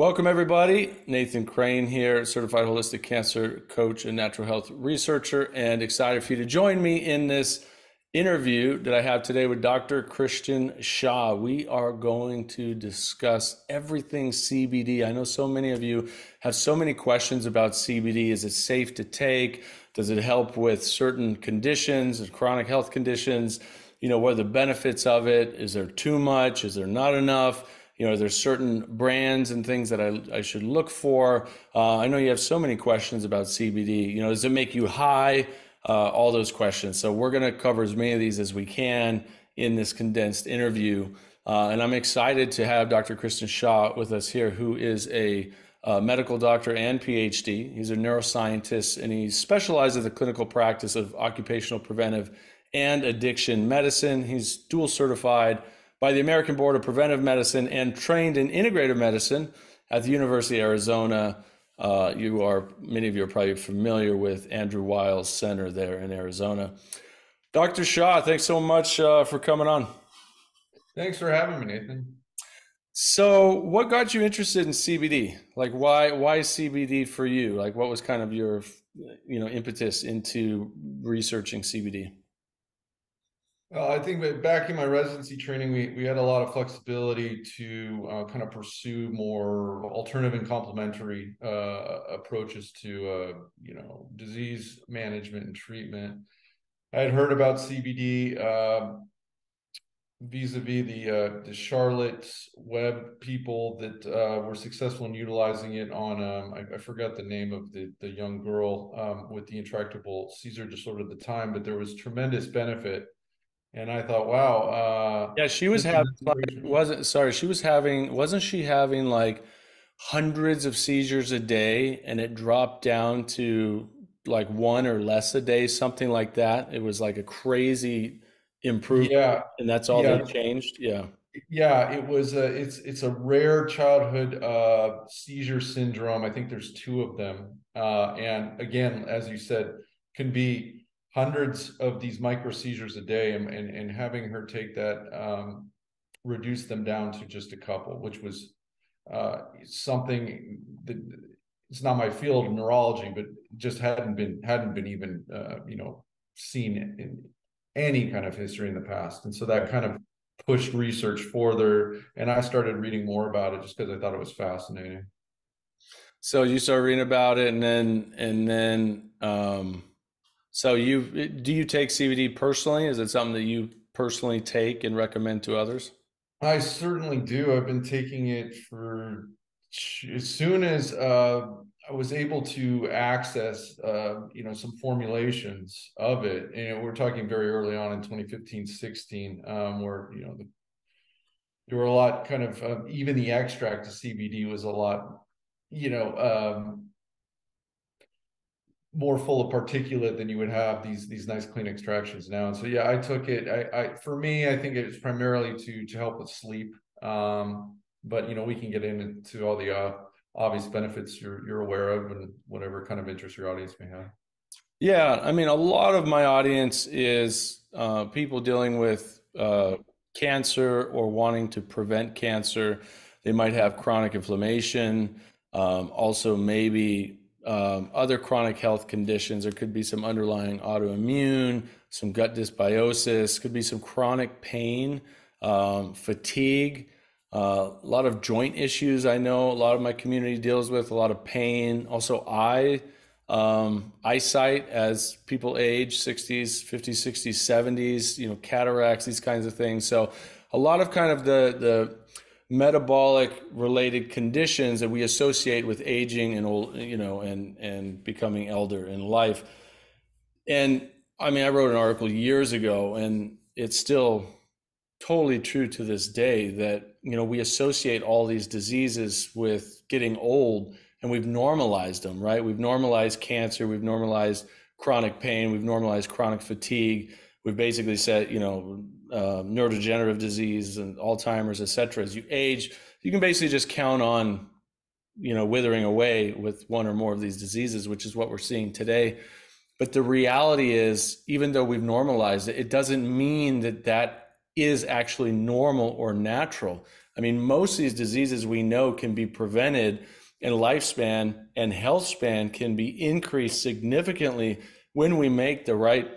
Welcome, everybody. Nathan Crane here, certified holistic cancer coach and natural health researcher, and excited for you to join me in this interview that I have today with Dr. Christian Shah. We are going to discuss everything CBD. I know so many of you have so many questions about CBD. Is it safe to take? Does it help with certain conditions, chronic health conditions? What are the benefits of it? Is there too much? Is there not enough? There's certain brands and things that I should look for. I know you have so many questions about CBD. Does it make you high? All those questions. So we're going to cover as many of these as we can in this condensed interview. And I'm excited to have Dr. Christian Shah with us here, who is a medical doctor and PhD. He's a neuroscientist, and he specializes in the clinical practice of occupational preventive and addiction medicine. He's dual certified by the American Board of Preventive Medicine and trained in integrative medicine at the University of Arizona. Many of you are probably familiar with Andrew Weil's center there in Arizona. Dr. Shah, thanks so much for coming on. Thanks for having me, Nathan. So what got you interested in CBD? Like why CBD for you? Like what was kind of your impetus into researching CBD? I think that back in my residency training, we had a lot of flexibility to kind of pursue more alternative and complementary approaches to disease management and treatment. I had heard about CBD vis-a-vis the Charlotte Web people that were successful in utilizing it on I forgot the name of the young girl with the intractable seizure disorder at the time, but there was tremendous benefit. And I thought, wow, Yeah, she was this is having wasn't she having like hundreds of seizures a day, and it dropped down to like one or less a day, something like that. It was like a crazy improvement, yeah, and that's all they yeah, changed. Yeah. yeah. It was it's a rare childhood seizure syndrome. I think there's two of them, and again, as you said, can be hundreds of these micro seizures a day, and having her take that reduce them down to just a couple, which was something that it's not my field of neurology, but just hadn't been even seen in any kind of history in the past. And so that kind of pushed research further, and I started reading more about it just because I thought it was fascinating. So you started reading about it, so do you take CBD personally? Is it something that you personally take and recommend to others? I certainly do. I've been taking it for as soon as I was able to access, some formulations of it. And we're talking very early on in 2015, 16, where, there were a lot kind of, even the extract of CBD was a lot, you know, more full of particulate than you would have these nice clean extractions now. And so yeah, I took it. I for me, I think it's primarily to help with sleep. But we can get into all the obvious benefits you're aware of and whatever kind of interest your audience may have. Yeah, I mean, a lot of my audience is people dealing with cancer or wanting to prevent cancer. They might have chronic inflammation, also maybe other chronic health conditions. There could be some underlying autoimmune, some gut dysbiosis, could be some chronic pain, fatigue, a lot of joint issues. I know a lot of my community deals with a lot of pain, also eyesight as people age, 60s, 50s, 60s, 70s, cataracts, these kinds of things. So a lot of kind of the metabolic related conditions that we associate with aging and old, and becoming elder in life. And I mean, I wrote an article years ago, and it's still totally true to this day that, we associate all these diseases with getting old, and we've normalized them, right? We've normalized cancer, we've normalized chronic pain, we've normalized chronic fatigue. We've basically said, neurodegenerative disease and Alzheimer's, et cetera. As you age, you can basically just count on, withering away with one or more of these diseases, which is what we're seeing today. But the reality is, even though we've normalized it, it doesn't mean that that is actually normal or natural. I mean, most of these diseases we know can be prevented, and lifespan and health span can be increased significantly when we make the right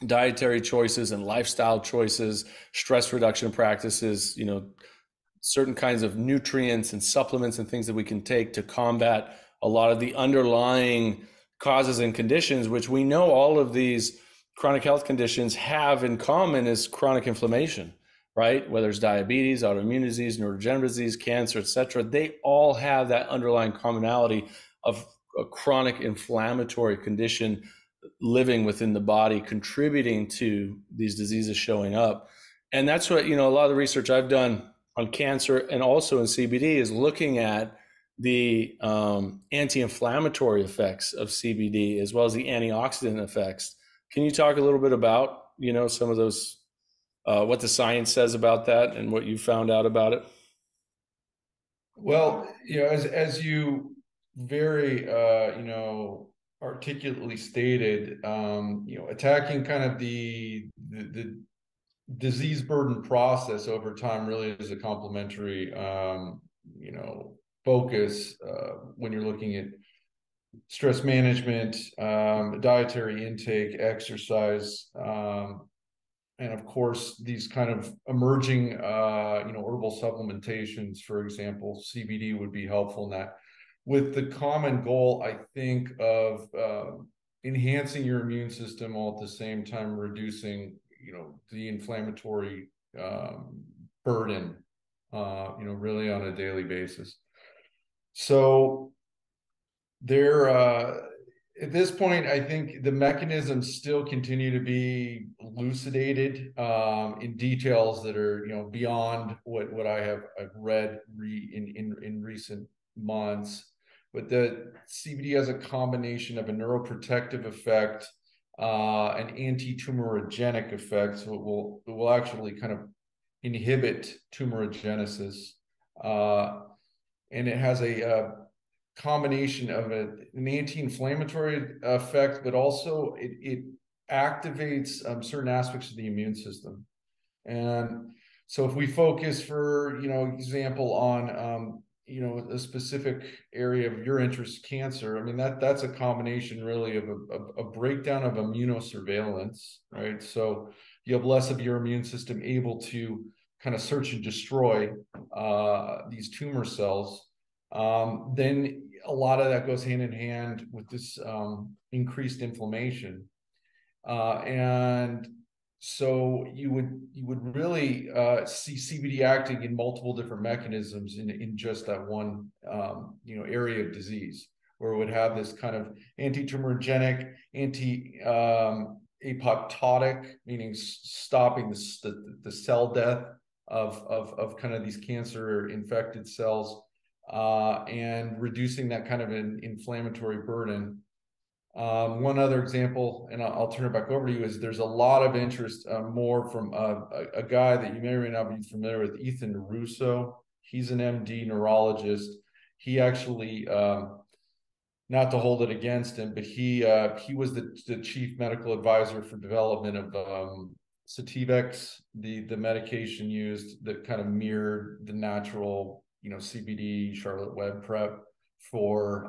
dietary choices and lifestyle choices, stress reduction practices, certain kinds of nutrients and supplements and things that we can take to combat a lot of the underlying causes and conditions, which we know all of these chronic health conditions have in common is chronic inflammation, right? Whether it's diabetes, autoimmune disease, neurodegenerative disease, cancer, et cetera, they all have that underlying commonality of a chronic inflammatory condition living within the body, contributing to these diseases showing up. And that's what, a lot of the research I've done on cancer and also in CBD is looking at the anti-inflammatory effects of CBD as well as the antioxidant effects. Can you talk a little bit about, some of those, what the science says about that and what you found out about it? Well, as you very articulately stated, attacking kind of the disease burden process over time really is a complementary focus when you're looking at stress management, dietary intake, exercise, and of course these kind of emerging herbal supplementations. For example, CBD would be helpful in that, with the common goal, I think, of enhancing your immune system while at the same time reducing the inflammatory burden really on a daily basis. So there at this point, I think the mechanisms still continue to be elucidated in details that are beyond what I've read in recent months. But the CBD has a combination of a neuroprotective effect, an anti-tumorigenic effect, so it will actually kind of inhibit tumorigenesis, and it has a combination of an anti-inflammatory effect, but also it activates certain aspects of the immune system. And so if we focus, for example, on a specific area of your interest, cancer, I mean that's a combination really of a breakdown of immunosurveillance, right? So you have less of your immune system able to kind of search and destroy these tumor cells. Then a lot of that goes hand in hand with this increased inflammation, and so you would really see CBD acting in multiple different mechanisms in just that one area of disease, where it would have this kind of anti-tumorigenic, apoptotic, meaning stopping the cell death of kind of these cancer infected cells, and reducing that kind of an inflammatory burden. One other example, and I'll turn it back over to you, is there's a lot of interest more from a guy that you may or may not be familiar with, Ethan Russo. He's an MD neurologist. He actually, not to hold it against him, but he was the chief medical advisor for development of Sativex, the medication used that kind of mirrored the natural CBD Charlotte Web prep for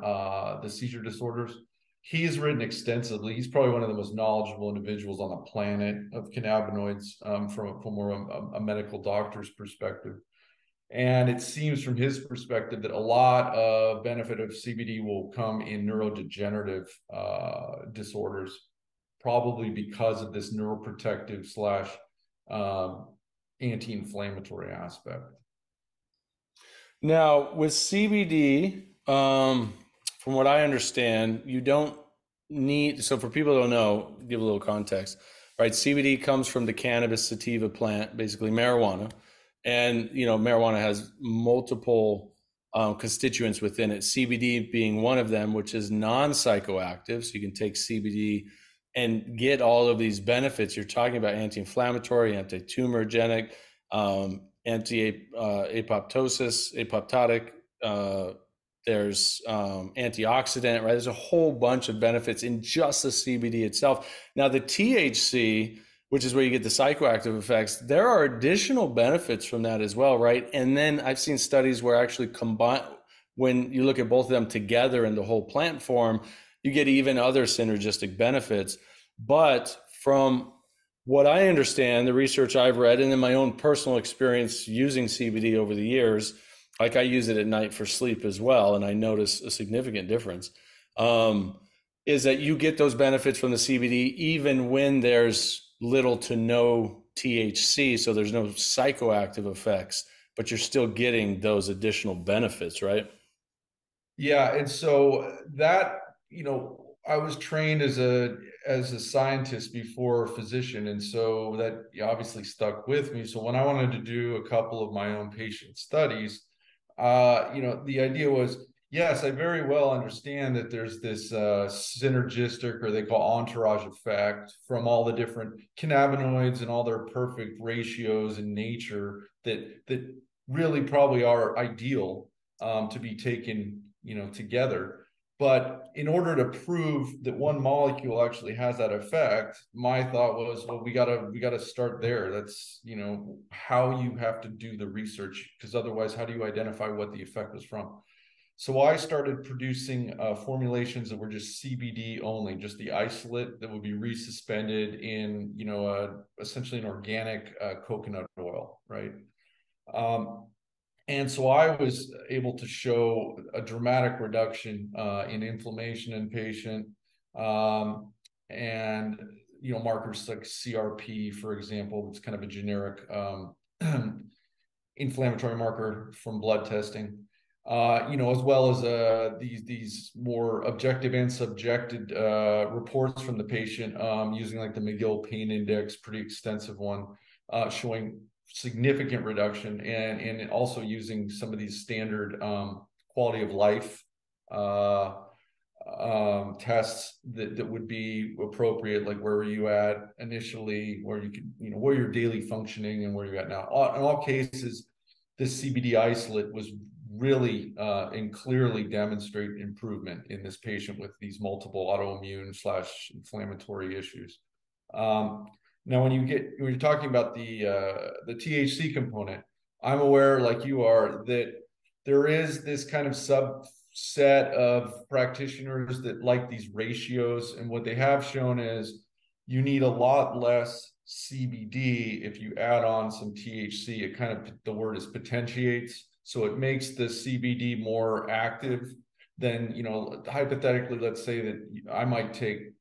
the seizure disorders. He's written extensively. He's probably one of the most knowledgeable individuals on the planet of cannabinoids, from more a medical doctor's perspective. And it seems from his perspective that a lot of benefit of CBD will come in neurodegenerative disorders, probably because of this neuroprotective slash anti-inflammatory aspect. Now, with CBD, from what I understand, you don't need, so for people who don't know, give a little context, right? CBD comes from the cannabis sativa plant, basically marijuana. And, marijuana has multiple constituents within it, CBD being one of them, which is non-psychoactive. So you can take CBD and get all of these benefits. You're talking about anti-inflammatory, anti-tumorigenic, apoptotic. There's antioxidant, right? There's a whole bunch of benefits in just the CBD itself. Now, the THC, which is where you get the psychoactive effects. There are additional benefits from that as well, right? And then I've seen studies where actually combine when you look at both of them together in the whole plant form, you get even other synergistic benefits. But from what I understand, the research I've read, and in my own personal experience using CBD over the years, like I use it at night for sleep as well, and I notice a significant difference. Um, is that you get those benefits from the CBD even when there's little to no THC, so there's no psychoactive effects, but you're still getting those additional benefits, right? Yeah, and so that, I was trained as a scientist before a physician, and so that obviously stuck with me. So when I wanted to do a couple of my own patient studies, the idea was, yes, I very well understand that there's this synergistic, or they call entourage effect, from all the different cannabinoids and all their perfect ratios in nature that really probably are ideal to be taken, together. But in order to prove that one molecule actually has that effect, my thought was, well, we gotta start there. That's, how you have to do the research, because otherwise, how do you identify what the effect was from? So I started producing formulations that were just CBD only, just the isolate that would be resuspended in, essentially an organic coconut oil, right? Um, and so I was able to show a dramatic reduction in inflammation in patient, um, and markers like CRP, for example. It's kind of a generic inflammatory marker from blood testing. As well as these more objective and subjected reports from the patient, using like the McGill Pain Index, pretty extensive one, showing significant reduction, and also using some of these standard quality of life uh, tests that would be appropriate, like where were you at initially, where you could, where you're daily functioning, and where you're at now. In all cases, this CBD isolate was really and clearly demonstrate improvement in this patient with these multiple autoimmune slash inflammatory issues. Now, when you're talking about the THC component, I'm aware, like you are, that there is this kind of subset of practitioners that like these ratios, and what they have shown is you need a lot less CBD if you add on some THC. It kind of, the word is potentiates, so it makes the CBD more active than, hypothetically, let's say that I might take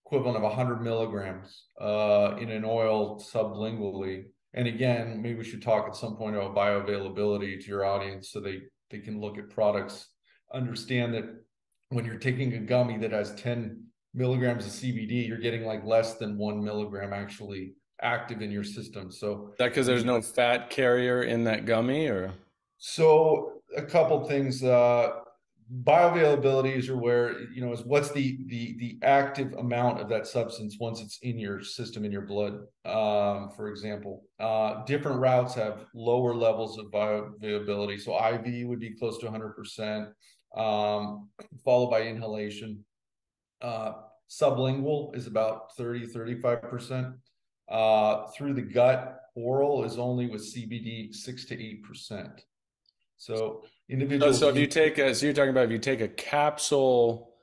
equivalent of 100 milligrams in an oil sublingually. And again, maybe we should talk at some point about bioavailability to your audience, so they can look at products, understand that when you're taking a gummy that has 10 milligrams of CBD, you're getting like less than 1 milligram actually active in your system. So That because there's the no fat carrier in that gummy, or So a couple things. Bioavailabilities are where, is what's the active amount of that substance once it's in your system, in your blood. For example, different routes have lower levels of bioavailability. So IV would be close to 100%, followed by inhalation. Uh, Sublingual is about 30-35%. Through the gut, oral is only with CBD 6 to 8%. So individuals so if you use, take a, so you're talking about if you take a capsule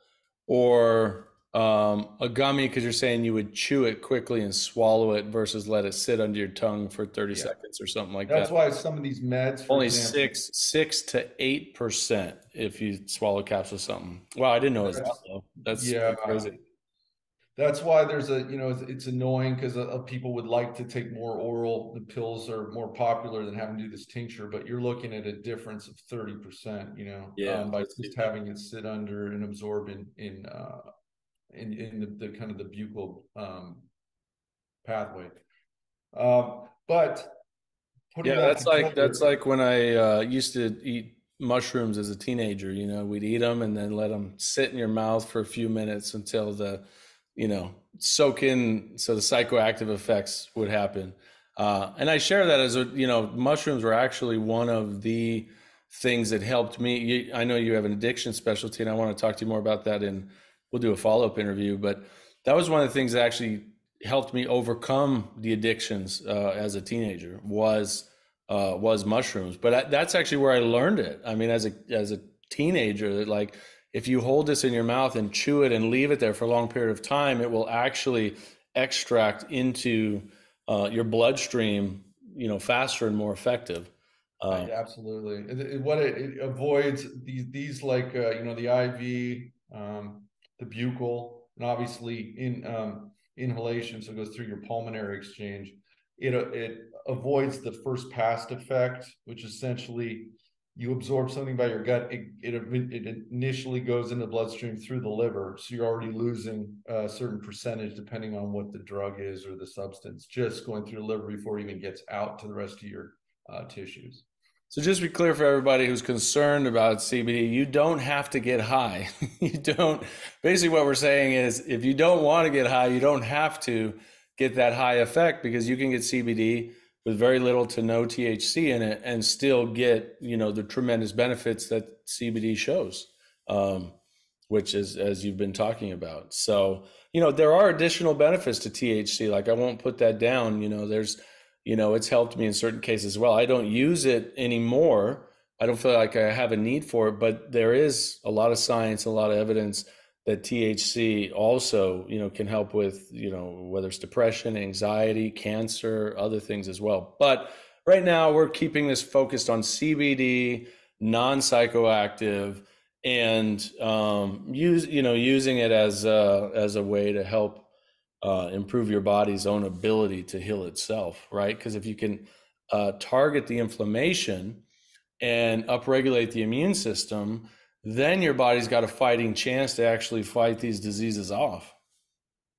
or a gummy, because you're saying you would chew it quickly and swallow it versus let it sit under your tongue for 30 yeah, seconds or something like that's that. why some of these meds, for Only example, 6 to 8% if you swallow a capsule of something. Wow, I didn't know it was that that's, low. That's yeah, pretty crazy. that's why there's it's annoying, because people would like to take more oral. The pills are more popular than having to do this tincture, but you're looking at a difference of 30%, Yeah, by that's just huge. having it sit under and absorb in the kind of the buccal pathway. But putting Yeah, that that's together, like when I used to eat mushrooms as a teenager. We'd eat them and then let them sit in your mouth for a few minutes until soak in, so the psychoactive effects would happen. And I share that as mushrooms were actually one of the things that helped me. I know you have an addiction specialty, and I want to talk to you more about that, and we'll do a follow-up interview. But that was one of the things that actually helped me overcome the addictions as a teenager was mushrooms. But that's actually where I learned it. I mean, as a teenager, that like if you hold this in your mouth and chew it and leave it there for a long period of time, it will actually extract into your bloodstream, faster and more effective. Absolutely. It avoids these like the IV, the buccal, and obviously inhalation, so it goes through your pulmonary exchange. It avoids the first pass effect, which essentially you absorb something by your gut. It initially goes in the bloodstream through the liver, so you're already losing a certain percentage depending on what the drug is or the substance, just going through the liver before it even gets out to the rest of your tissues. So just to be clear for everybody who's concerned about CBD, you don't have to get high. You don't. Basically, what we're saying is, if you don't want to get high, you don't have to get that high effect, because you can get CBD with very little to no THC in it and still get, the tremendous benefits that CBD shows, which is, as you've been talking about. So, there are additional benefits to THC. Like, I won't put that down. It's helped me in certain cases as well. I don't use it anymore. I don't feel like I have a need for it, but there is a lot of science, a lot of evidence that THC also, can help with, whether it's depression, anxiety, cancer, other things as well. But right now we're keeping this focused on CBD, non-psychoactive, and using it as a way to help improve your body's own ability to heal itself, right? Because if you can target the inflammation and upregulate the immune system, then your body's got a fighting chance to actually fight these diseases off.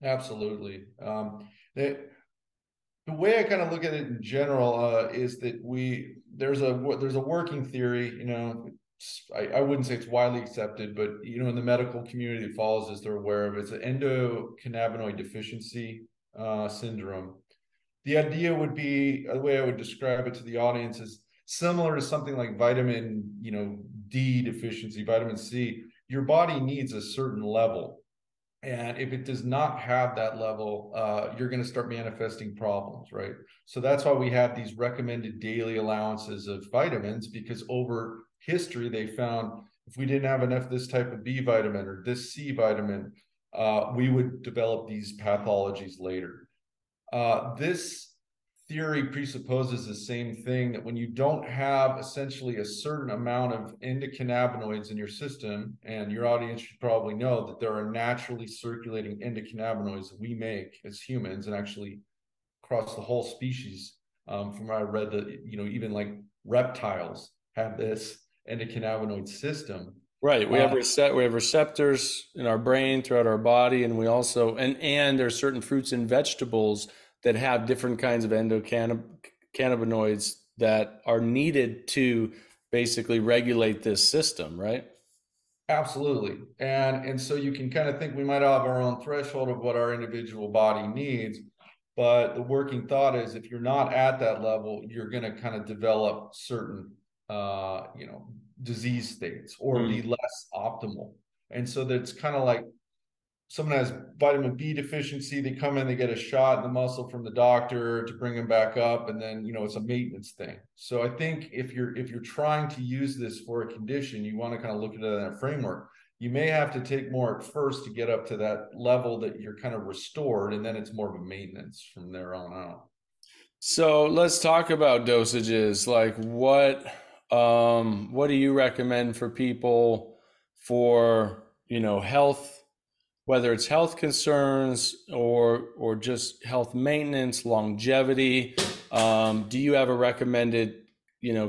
Absolutely. The way I kind of look at it in general is that there's a working theory. I wouldn't say it's widely accepted, but in the medical community that follows this, they're aware of it. It's an endocannabinoid deficiency syndrome. The idea would be, the way I would describe it to the audience, is similar to something like vitamin, D deficiency, vitamin C. Your body needs a certain level, and if it does not have that level, you're going to start manifesting problems, right? So that's why we have these recommended daily allowances of vitamins, because over history, they found if we didn't have enough of this type of B vitamin or this C vitamin, we would develop these pathologies later. This theory presupposes the same thing, that when you don't have essentially a certain amount of endocannabinoids in your system, and your audience should probably know that there are naturally circulating endocannabinoids that we make as humans, and actually across the whole species. From what I read, that even like reptiles have this endocannabinoid system. Right. We have receptors in our brain throughout our body, and we also and there's certain fruits and vegetables that have different kinds of endocannabinoids that are needed to basically regulate this system, right? Absolutely. And so you can kind of think we might have our own threshold of what our individual body needs, but the working thought is, if you're not at that level, you're going to kind of develop certain disease states, or be Mm. less optimal. And so that's kind of like, someone has vitamin B deficiency, they come in, they get a shot in the muscle from the doctor to bring them back up, and then it's a maintenance thing. So I think if you're trying to use this for a condition, you want to kind of look at it in that framework. You may have to take more at first to get up to that level that you're kind of restored, and then it's more of a maintenance from there on out. So let's talk about dosages. Like, what do you recommend for people for, health, whether it's health concerns or just health maintenance, longevity? Do you have a recommended,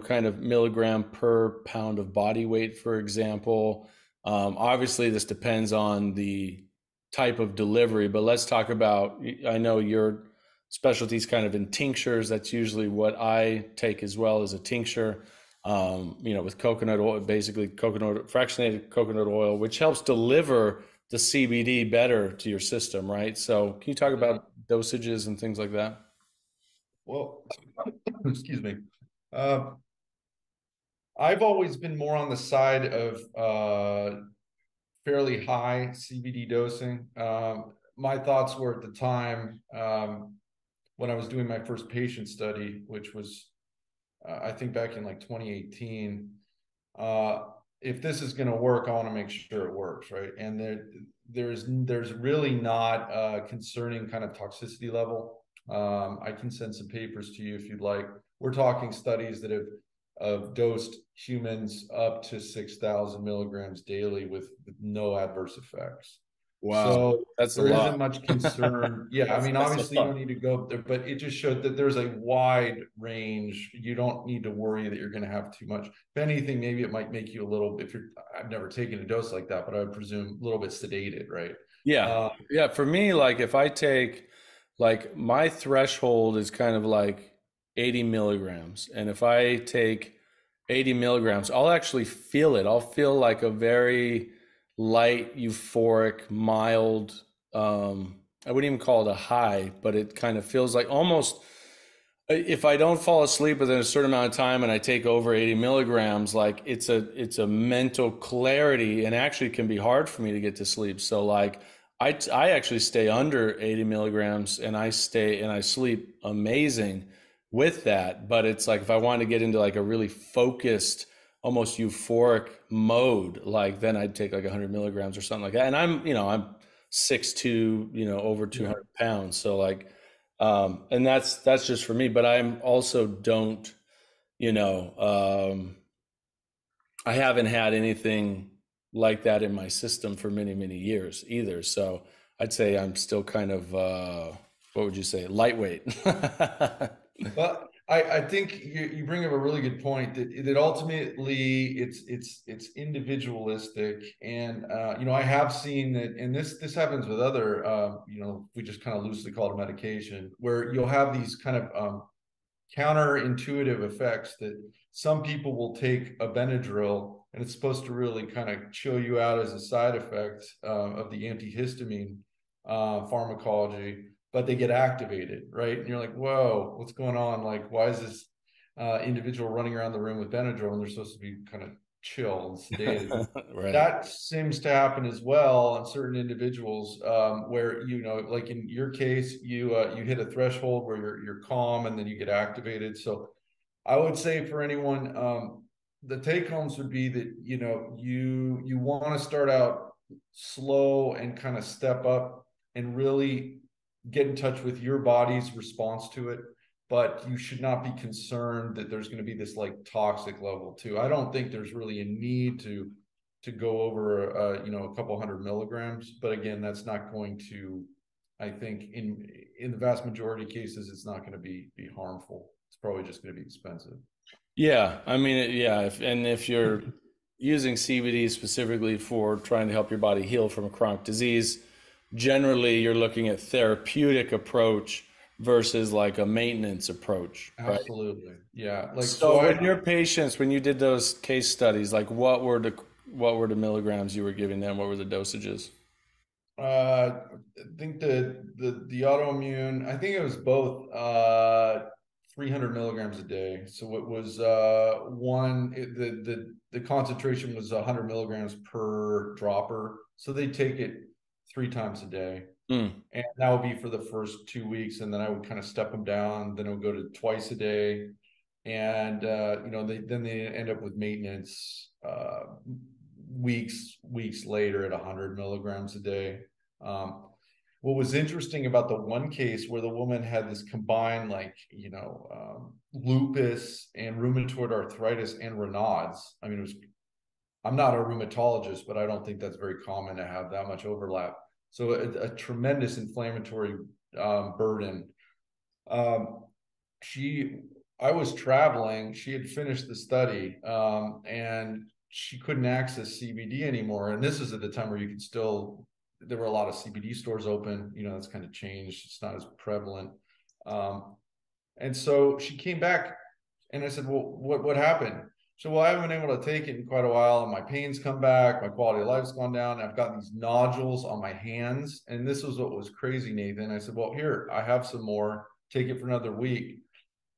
kind of milligram per pound of body weight, for example? Obviously, this depends on the type of delivery, but let's talk about, I know your specialties kind of in tinctures. That's usually what I take as well, as a tincture, with coconut oil, basically fractionated coconut oil, which helps deliver the CBD better to your system, right? So can you talk Yeah. about dosages and things like that? Well, excuse me. Uh, I've always been more on the side of fairly high CBD dosing. my thoughts were at the time, when I was doing my first patient study, which was, I think back in like 2018, uh, if this is going to work, I want to make sure it works, right? And there's really not a concerning kind of toxicity level. I can send some papers to you if you'd like. We're talking studies that have dosed humans up to 6,000 milligrams daily with no adverse effects. Wow, So that's a there isn't lot. much concern. Yeah, I mean, That's a obviously you don't lot. need to go there, but it just showed that there's a wide range. You don't need to worry that you're going to have too much. If anything, maybe it might make you a little, if you're, I've never taken a dose like that, but I would presume a little bit sedated, right? Yeah. Uh, Yeah. For me, like if I take, like my threshold is kind of like 80 milligrams. And if I take 80 milligrams, I'll actually feel it. I'll feel like a very light, euphoric, mild, I wouldn't even call it a high, but it kind of feels like almost if I don't fall asleep within a certain amount of time and I take over 80 milligrams, like it's a mental clarity and actually can be hard for me to get to sleep. So like I actually stay under 80 milligrams and I sleep amazing with that. But it's like if I want to get into like a really focused, almost euphoric mode, like then I'd take like 100 milligrams or something like that. And I'm 6'2", over yeah. 200 pounds. So like and that's just for me, but I'm also don't, you know, I haven't had anything like that in my system for many, many years either. So I'd say I'm still kind of, what would you say, lightweight. Well, I think you bring up a really good point that ultimately it's individualistic, and I have seen that, and this happens with other, we just kind of loosely call it a medication, where you'll have these kind of counterintuitive effects that some people will take a Benadryl and it's supposed to really kind of chill you out as a side effect of the antihistamine pharmacology, but they get activated, right? And you're like, whoa, what's going on? Like, why is this individual running around the room with Benadryl and they're supposed to be kind of chill and sedated? Right. That seems to happen as well in certain individuals, where like in your case, you hit a threshold where you're calm and then you get activated. So I would say for anyone, the take homes would be that you want to start out slow and kind of step up and really get in touch with your body's response to it, but you should not be concerned that there's going to be this like toxic level too. I don't think there's really a need to go over a couple hundred milligrams, but again, that's not going to, I think in the vast majority of cases, it's not going to be harmful. It's probably just going to be expensive. Yeah. I mean, yeah. If you're using CBD specifically for trying to help your body heal from a chronic disease, generally you're looking at therapeutic approach versus like a maintenance approach, right? Absolutely. Yeah. Like, So so when your patients, when you did those case studies, like what were the milligrams you were giving them? What were the dosages? I think the autoimmune, I think it was both 300 milligrams a day. So it was the concentration was 100 milligrams per dropper. So they take it 3 times a day. Mm. And that would be for the first 2 weeks, and then I would kind of step them down. Then it would go to twice a day, and they end up with maintenance weeks later at 100 milligrams a day. Um, what was interesting about the one case where the woman had this combined, like lupus and rheumatoid arthritis and Raynaud's. I mean, it was. I'm not a rheumatologist, but I don't think that's very common to have that much overlap. So a tremendous inflammatory burden. Um, she, I was traveling. She had finished the study, and she couldn't access CBD anymore. And this is at the time where you could still. There were a lot of CBD stores open. That's kind of changed. It's not as prevalent. Um, and so she came back, and I said, "Well, what happened?" So, well, I haven't been able to take it in quite a while, and my pain's come back, my quality of life's gone down. I've got these nodules on my hands, and this was what was crazy, Nathan. I said, "Well, here, I have some more. Take it for another week."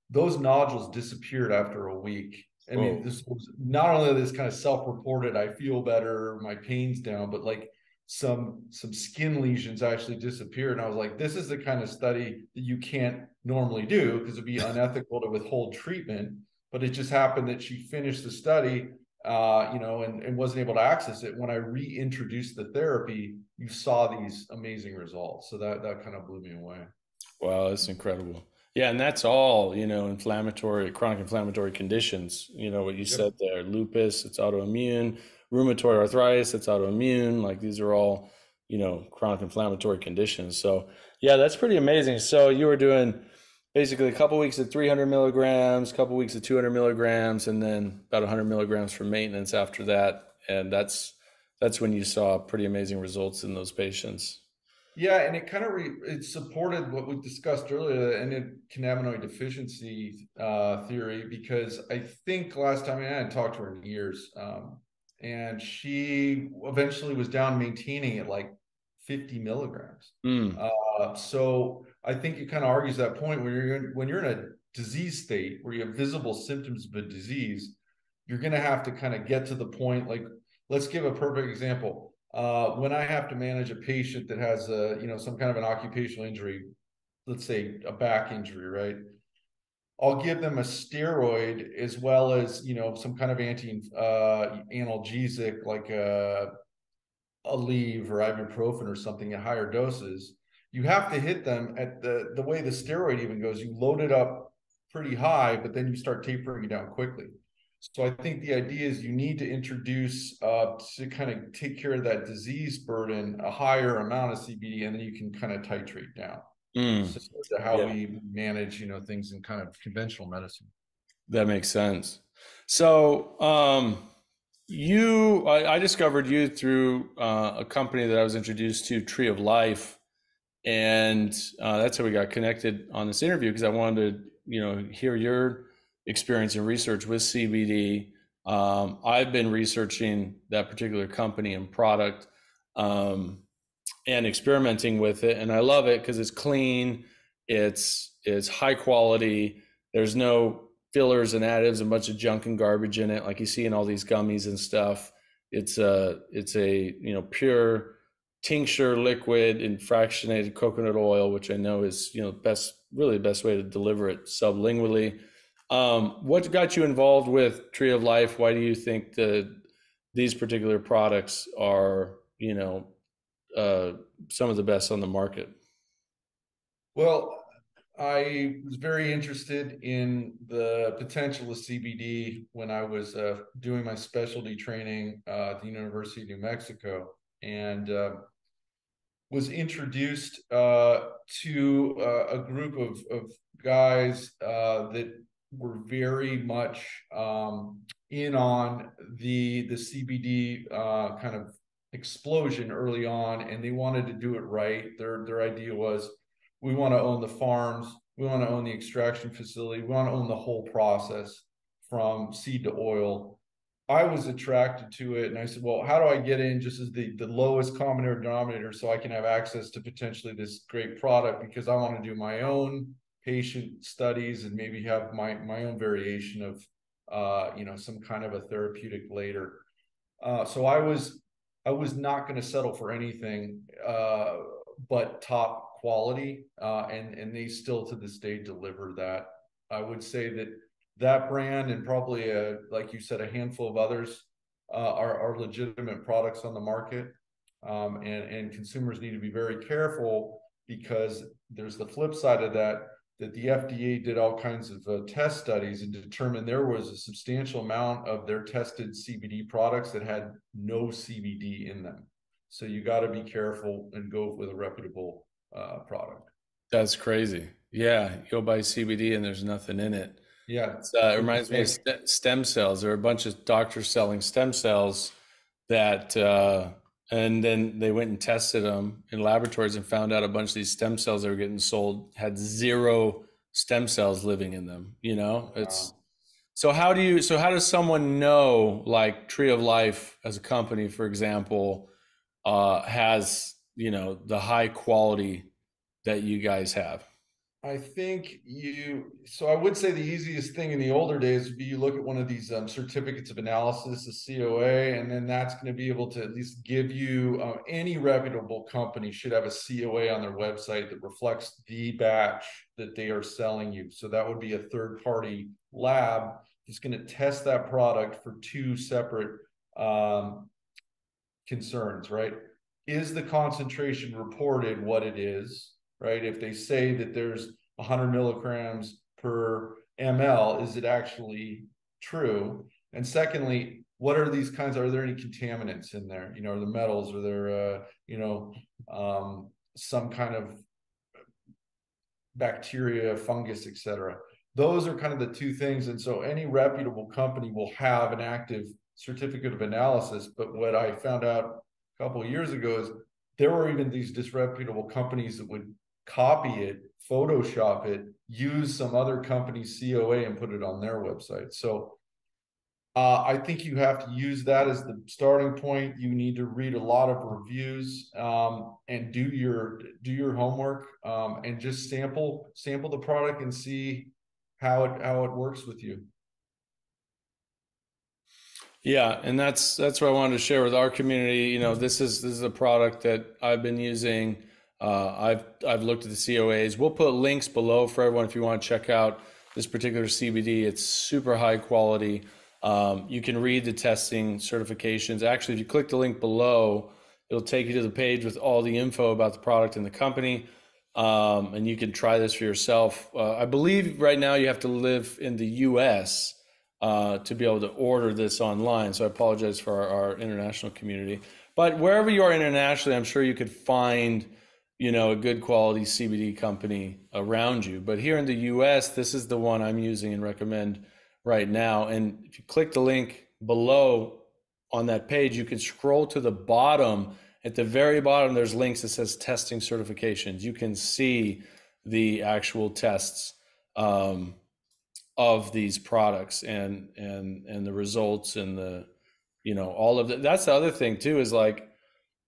Those nodules disappeared after a week. I mean, Whoa. this was not only this kind of self-reported, I feel better, my pain's down, but like some skin lesions actually disappeared. And I was like, this is the kind of study that you can't normally do because it'd be unethical to withhold treatment. But it just happened that she finished the study, and wasn't able to access it. When I reintroduced the therapy, you saw these amazing results. So that kind of blew me away. Wow, that's incredible. Yeah, and that's all, inflammatory, chronic inflammatory conditions. What you Yep. said there, lupus, it's autoimmune, rheumatoid arthritis, it's autoimmune. Like these are all, chronic inflammatory conditions. So, yeah, that's pretty amazing. So you were doing basically a couple weeks at 300 milligrams, a couple weeks at 200 milligrams, and then about 100 milligrams for maintenance after that. And that's when you saw pretty amazing results in those patients. Yeah, and it kind of it supported what we discussed earlier, the cannabinoid deficiency theory, because I think last time I hadn't talked to her in years, and she eventually was down maintaining at like 50 milligrams. Mm, So I think it kind of argues that point when you're in a disease state where you have visible symptoms of a disease, you're going to have to kind of get to the point. Like, let's give a perfect example. When I have to manage a patient that has some kind of an occupational injury, let's say a back injury, right? I'll give them a steroid as well as some kind of analgesic like a Aleve or ibuprofen or something at higher doses. You have to hit them at the way the steroid even goes. You load it up pretty high, but then you start tapering it down quickly. So I think the idea is you need to introduce to kind of take care of that disease burden a higher amount of CBD, and then you can kind of titrate down. mm. Similar to how Yeah. we manage things in kind of conventional medicine. That makes sense. So, I discovered you through a company that I was introduced to, Tree of Life, and that's how we got connected on this interview because I wanted to, hear your experience and research with CBD. I've been researching that particular company and product. And experimenting with it, and I love it because it's clean, it's high quality. There's no fillers and additives, a bunch of junk and garbage in it, like you see in all these gummies and stuff. It's a pure tincture liquid in fractionated coconut oil, which I know is really the best way to deliver it sublingually. What got you involved with Tree of Life? Why do you think that these particular products are uh, some of the best on the market? Well, I was very interested in the potential of CBD when I was doing my specialty training at the University of New Mexico, and was introduced to a group of guys that were very much in on the CBD kind of explosion early on, and they wanted to do it right. Their idea was, we want to own the farms, we want to own the extraction facility, we want to own the whole process from seed to oil. I was attracted to it, and I said, well, how do I get in just as the lowest common denominator so I can have access to potentially this great product, because I want to do my own patient studies and maybe have my own variation of some kind of a therapeutic later. So I was not going to settle for anything but top quality, and they still to this day deliver that. I would say that brand and probably like you said, a handful of others are legitimate products on the market, and consumers need to be very careful, because there's the flip side of that the FDA did all kinds of test studies and determined there was a substantial amount of their tested CBD products that had no CBD in them. So you got to be careful and go with a reputable product. That's crazy. Yeah, you go buy CBD and there's nothing in it. Yeah, It it's a reminds me of shame. stem cells. There are a bunch of doctors selling stem cells that, and then they went and tested them in laboratories and found out a bunch of these stem cells that were getting sold had zero stem cells living in them. It's so how does someone know, like Tree of Life as a company, for example, has, the high quality that you guys have? I think so I would say the easiest thing in the older days would be you look at one of these certificates of analysis, a COA, and then that's going to be able to at least give you any reputable company should have a COA on their website that reflects the batch that they are selling you. So that would be a third party lab that's going to test that product for two separate um, concerns, right? Is the concentration reported what it is, right? If they say that there's 100 milligrams per ml, is it actually true? And secondly, what are these kinds? Are there any contaminants in there? You know, are the metals? Are there, some kind of bacteria, fungus, etc. Those are kind of the two things. And so any reputable company will have an active certificate of analysis. But what I found out a couple of years ago is there were even these disreputable companies that would copy it, Photoshop it, use some other company's COA and put it on their website. So I think you have to use that as the starting point. You need to read a lot of reviews and do your homework and just sample the product and see how it works with you. Yeah, and that's what I wanted to share with our community. You know, this is a product that I've been using. I've looked at the COAs. We'll put links below for everyone if you want to check out this particular CBD. It's super high quality. You can read the testing certifications. Actually, if you click the link below, it'll take you to the page with all the info about the product and the company. And you can try this for yourself. I believe right now you have to live in the US to be able to order this online. So I apologize for our international community. But wherever you are internationally, I'm sure you could find, a good quality CBD company around you. But here in the US, this is the one I'm using and recommend right now. And if you click the link below on that page, you can scroll to the bottom. At the very bottom, there's links that says testing certifications. You can see the actual tests of these products and the results and the all of that. That's the other thing too, is like,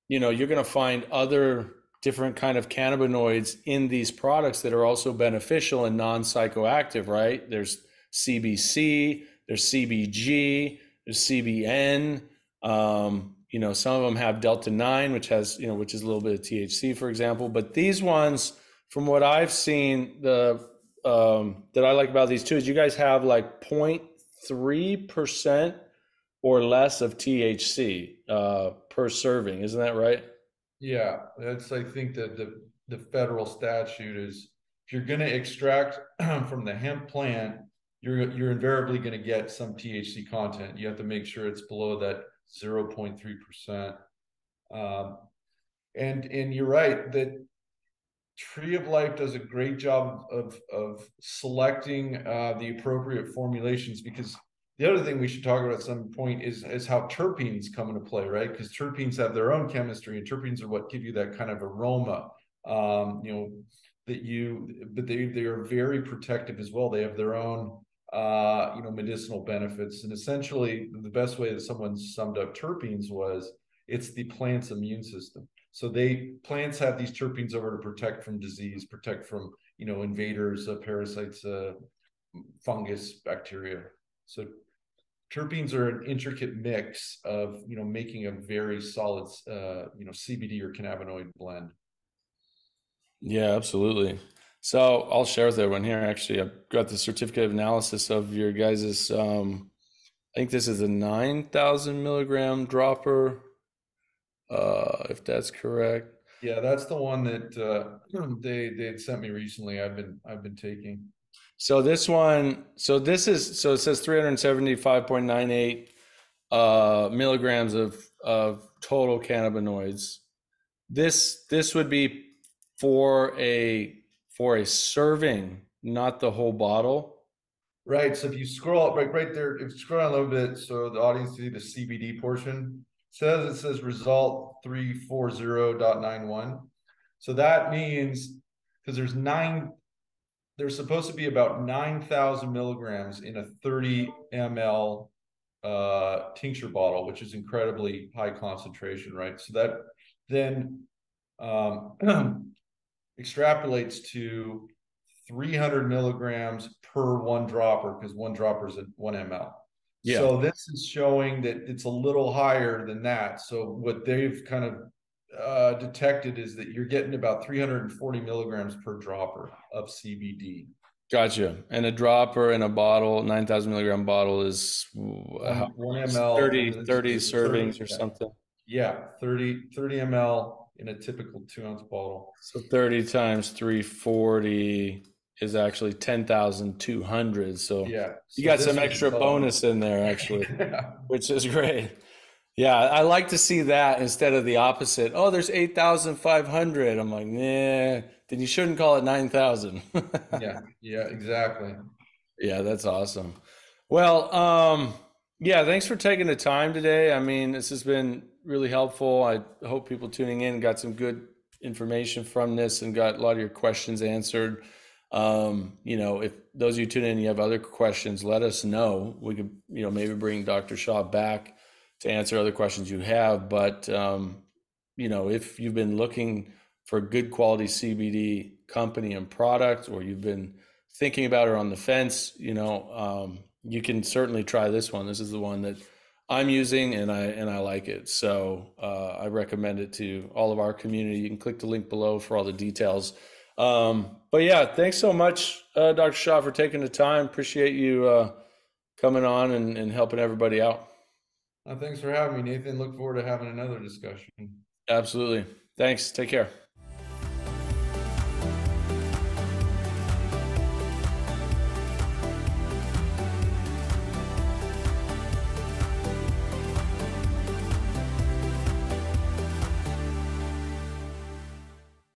you're going to find other different kind of cannabinoids in these products that are also beneficial and non-psychoactive, right? There's CBC, there's CBG, there's CBN. Some of them have delta 9, which has, which is a little bit of THC, for example. But these ones, from what I've seen, that I like about these two is you guys have like 0.3% or less of THC per serving. Isn't that right? Yeah, that's I think that the federal statute is if you're going to extract from the hemp plant, you're invariably going to get some THC content. You have to make sure it's below that 0.3%. Um, and you're right that Tree of Life does a great job of selecting the appropriate formulations, because the other thing we should talk about at some point is how terpenes come into play, right? Because terpenes have their own chemistry, and terpenes are what give you that kind of aroma. Um, you know but they are very protective as well. They have their own medicinal benefits, and essentially the best way that someone summed up terpenes was it's the plant's immune system. So plants have these terpenes over to protect from disease, protect from invaders, parasites, fungus, bacteria. So terpenes are an intricate mix of making a very solid CBD or cannabinoid blend. Yeah, absolutely. So I'll share with everyone here. Actually, I've got the certificate of analysis of your guys's. I think this is a 9,000 milligram dropper, if that's correct. Yeah, that's the one that they had sent me recently. I've been taking. So it says 375.98 milligrams of total cannabinoids. This would be for a serving, not the whole bottle. Right. So if you scroll up right there, if you scroll down a little bit, so the audience see the CBD portion, it says result 340.91. So that means because there's supposed to be about 9,000 milligrams in a 30 ml tincture bottle, which is incredibly high concentration, right? So that then extrapolates to 300 milligrams per one dropper, because one dropper is 1 ml. Yeah. So this is showing that it's a little higher than that. So what they've kind of detected is that you're getting about 340 milligrams per dropper of CBD. Gotcha. And a dropper in a bottle, 9,000 milligram bottle is how, One ml, and 30 it's a 30, servings or something. yeah, 30 ml in a typical 2 ounce bottle. So 30 times 340 is actually 10,200. So Yeah. you So got this some was extra above. bonus in there, actually, Yeah. which is great. Yeah, I like to see that instead of the opposite. Oh, there's 8,500. I'm like, nah, then you shouldn't call it 9,000. Yeah. Yeah. Exactly. Yeah, that's awesome. Well, yeah, thanks for taking the time today. I mean, this has been really helpful. I hope people tuning in got some good information from this and got a lot of your questions answered. If those of you tune in, you have other questions, let us know. We could, maybe bring Dr. Shaw back to answer other questions you have. But, if you've been looking for a good quality CBD company and product, or you've been thinking about or on the fence, you can certainly try this one. This is the one that I'm using, and I like it. So I recommend it to all of our community. You can click the link below for all the details. But yeah, thanks so much, Dr. Shaw, for taking the time. Appreciate you coming on and helping everybody out. Thanks for having me, Nathan. Look forward to having another discussion. Absolutely. Thanks. Take care.